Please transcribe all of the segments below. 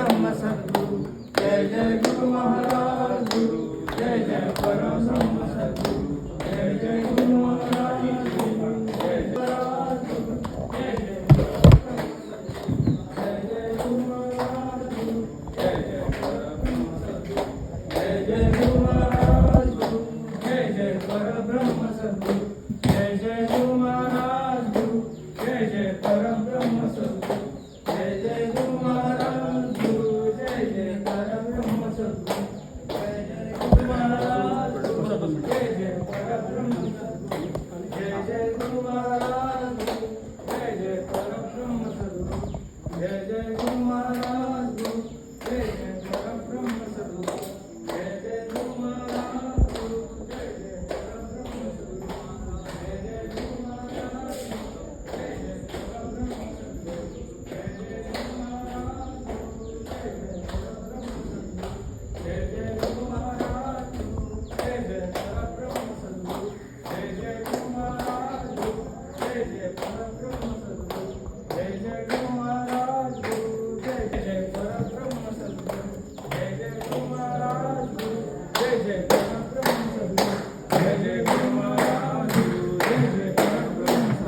ब्रह्म सद्गुरु जय जय गुरु महाराज गुरु जय जय परम ब्रह्म सद्गुरु जय जय गुरु महाराज गुरु जय जय महाराज गुरु जय जय जय जय गुरु महाराज गुरु जय जय परम सद्गुरु जय जय गुरु महाराज गुरु जय जय परम ब्रह्म सद्गुरु जय जय गुरु महाराज गुरु जय जय परम ब्रह्म सद्गुरु जय जय गुरु महाराज गुरु जय जय परम ब्रह्म सद्गुरु जय जय गुरु महाराज गुरु जय जय परम ब्रह्म सद्गुरु जय जय गुरु महाराज गुरु जय जय परम ब्रह्म सद्गुरु जय जय गुरु महाराज गुरु जय जय परम ब्रह्म सद्गुरु जय जय गुरु महाराज गुरु जय जय परम ब्रह्म सद्गुरु जय जय गुरु महाराज गुरु जय जय परम ब्रह्म सद्गुरु जय जय गुरु महाराज गुरु जय जय परम ब्रह्म सद्गुरु जय जय गुरु महाराज गुरु जय जय परम ब्रह्म सद्गुरु जय जय गुरु महाराज गुरु जय जय परम ब्रह्म सद्गुरु जय जय गुरु महाराज गुरु जय जय परम ब्रह्म सद्गुरु जय जय गुरु महाराज गुरु जय जय परम ब्रह्म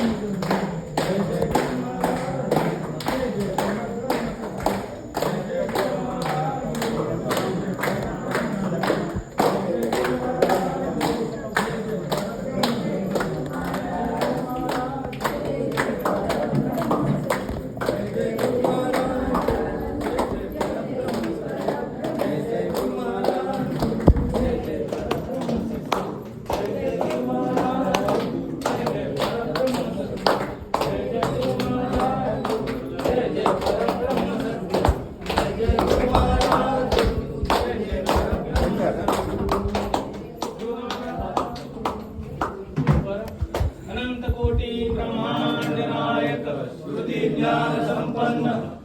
सद्गुरु जय जय गुरु महाराज गुरु जय जय परम ब्रह्म सद्गुरु जय जय गुरु महाराज गुरु जय जय परम ब्रह्म सद्गुरु जय जय गुरु महाराज गुरु जय जय परम ब्रह्म सद्गुरु जय जय गुरु महाराज गुरु अनंत कोटी ब्रह्मांड नायक श्रुति ज्ञान संपन्न